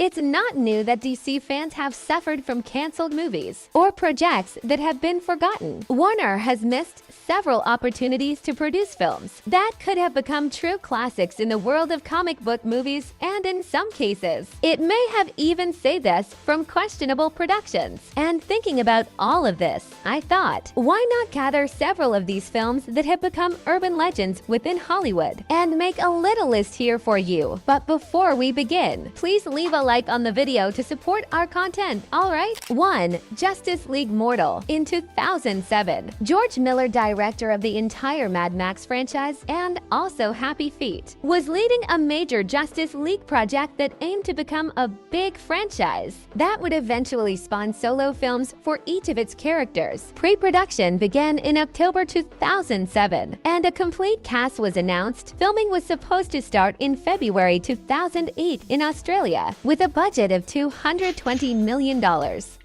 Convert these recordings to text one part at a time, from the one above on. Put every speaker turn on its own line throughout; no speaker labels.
It's not new that DC fans have suffered from canceled movies or projects that have been forgotten. Warner has missed several opportunities to produce films that could have become true classics in the world of comic book movies, and in some cases, it may have even saved us from questionable productions. And thinking about all of this, I thought, why not gather several of these films that have become urban legends within Hollywood and make a little list here for you. But before we begin, please leave a like on the video to support our content, alright? 1. Justice League Mortal. In 2007, George Miller, director of the entire Mad Max franchise and also Happy Feet, was leading a major Justice League project that aimed to become a big franchise that would eventually spawn solo films for each of its characters. Pre-production began in October 2007, and a complete cast was announced. Filming was supposed to start in February 2008 in Australia, with a budget of $220 million,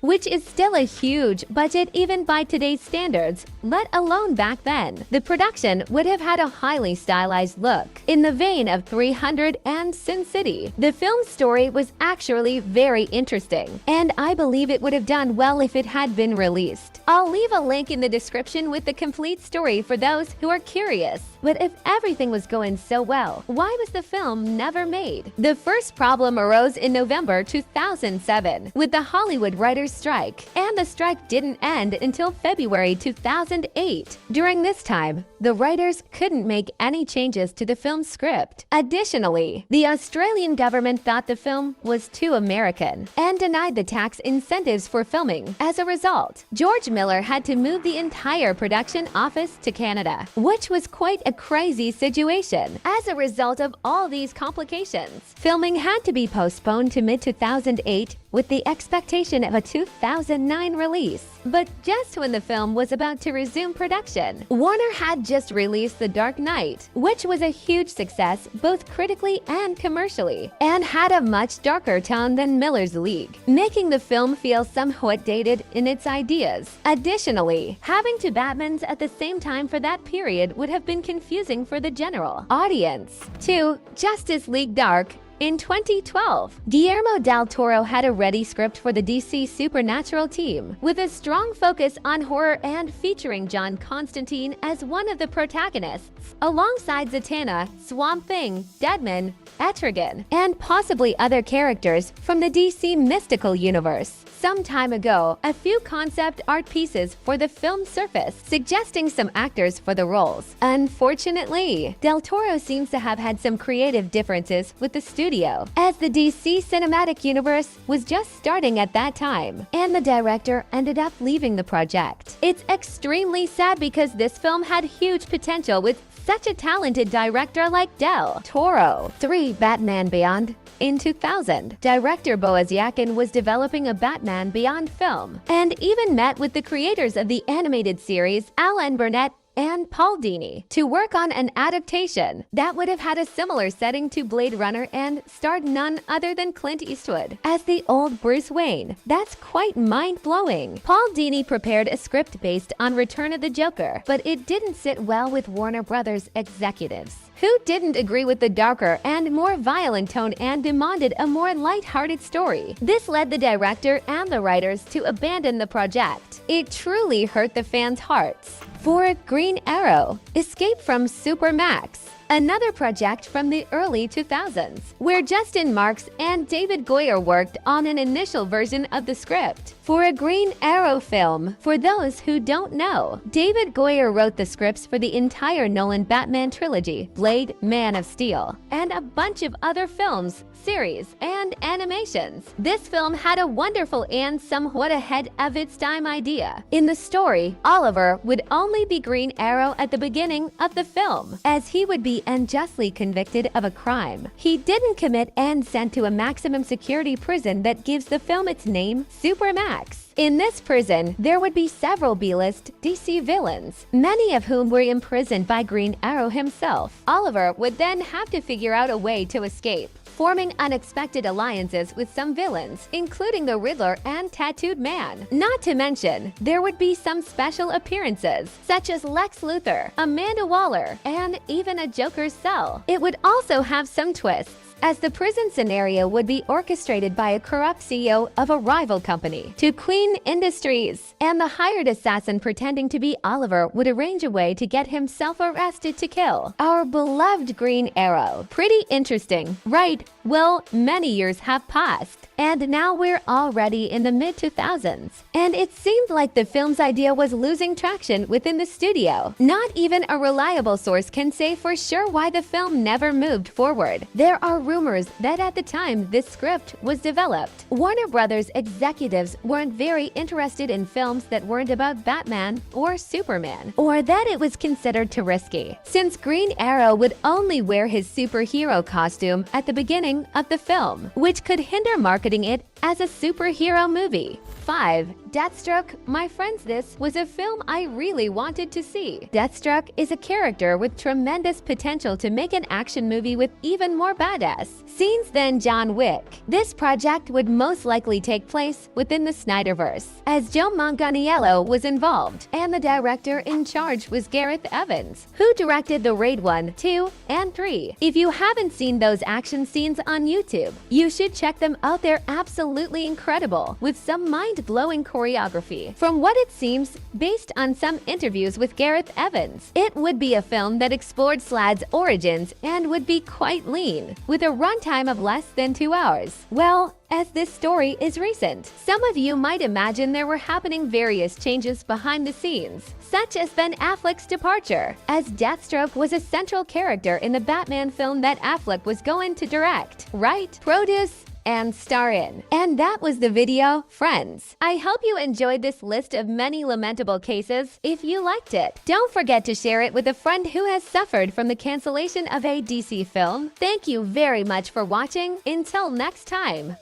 which is still a huge budget even by today's standards, let alone back then. The production would have had a highly stylized look, in the vein of 300 and Sin City. The film's story was actually very interesting, and I believe it would have done well if it had been released. I'll leave a link in the description with the complete story for those who are curious. But if everything was going so well, why was the film never made? The first problem arose in November 2007 with the Hollywood writers' strike, and the strike didn't end until February 2008. During this time, the writers couldn't make any changes to the film's script. Additionally, the Australian government thought the film was too American and denied the tax incentives for filming. As a result, George Miller had to move the entire production office to Canada, which was quite a crazy situation. As a result of all these complications, filming had to be postponed to mid-2008 with the expectation of a 2009 release. But just when the film was about to resume production, Warner had just released The Dark Knight, which was a huge success both critically and commercially, and had a much darker tone than Miller's League, making the film feel somewhat dated in its ideas. Additionally, having two Batmans at the same time for that period would have been confusing for the general audience. 2. Justice League Dark. In 2012, Guillermo del Toro had a ready script for the DC Supernatural team, with a strong focus on horror and featuring John Constantine as one of the protagonists, alongside Zatanna, Swamp Thing, Deadman, Etrigan, and possibly other characters from the DC mystical universe. Some time ago, a few concept art pieces for the film surfaced, suggesting some actors for the roles. Unfortunately, Del Toro seems to have had some creative differences with the studio, as the DC cinematic universe was just starting at that time, and the director ended up leaving the project. It's extremely sad because this film had huge potential with such a talented director like Del Toro. 3. Batman Beyond. In 2000, director Boaz Yakin was developing a Batman Beyond film, and even met with the creators of the animated series, Alan Burnett and Paul Dini, to work on an adaptation that would have had a similar setting to Blade Runner and starred none other than Clint Eastwood as the old Bruce Wayne. That's quite mind-blowing. Paul Dini prepared a script based on Return of the Joker, but it didn't sit well with Warner Brothers executives, who didn't agree with the darker and more violent tone and demanded a more light-hearted story. This led the director and the writers to abandon the project. It truly hurt the fans' hearts. 4. Green Arrow. Escape from Supermax. Another project from the early 2000s, where Justin Marks and David Goyer worked on an initial version of the script for a Green Arrow film. For those who don't know, David Goyer wrote the scripts for the entire Nolan Batman trilogy, Blade, Man of Steel, and a bunch of other films, series, and animations. This film had a wonderful and somewhat ahead of its time idea. In the story, Oliver would only be Green Arrow at the beginning of the film, as he would be unjustly convicted of a crime he didn't commit and sent to a maximum security prison that gives the film its name, Supermax. In this prison, there would be several B-list DC villains, many of whom were imprisoned by Green Arrow himself. Oliver would then have to figure out a way to escape, forming unexpected alliances with some villains, including the Riddler and Tattooed Man. Not to mention, there would be some special appearances, such as Lex Luthor, Amanda Waller, and even a Joker's cell. It would also have some twists, as the prison scenario would be orchestrated by a corrupt CEO of a rival company to Queen Industries, and the hired assassin pretending to be Oliver would arrange a way to get himself arrested to kill our beloved Green Arrow. Pretty interesting, right? Well, many years have passed, and now we're already in the mid-2000s, and it seemed like the film's idea was losing traction within the studio. Not even a reliable source can say for sure why the film never moved forward. There are rumors that at the time this script was developed, Warner Brothers executives weren't very interested in films that weren't about Batman or Superman, or that it was considered too risky, since Green Arrow would only wear his superhero costume at the beginning of the film, which could hinder marketing it as a superhero movie. 5. Deathstroke. My friends, this was a film I really wanted to see. Deathstroke is a character with tremendous potential to make an action movie with even more badass scenes than John Wick. This project would most likely take place within the Snyderverse, as Joe Manganiello was involved, and the director in charge was Gareth Evans, who directed the Raid 1, 2, and 3. If you haven't seen those action scenes on YouTube, you should check them out. They're absolutely incredible, with some mind-blowing choreography. From what it seems, based on some interviews with Gareth Evans, it would be a film that explored Slad's origins and would be quite lean, with a runtime of less than 2 hours. Well, as this story is recent, some of you might imagine there were happening various changes behind the scenes, such as Ben Affleck's departure, as Deathstroke was a central character in the Batman film that Affleck was going to direct, write, produce, and star in. And that was the video, friends. I hope you enjoyed this list of many lamentable cases. If you liked it, don't forget to share it with a friend who has suffered from the cancellation of a DC film. Thank you very much for watching. Until next time.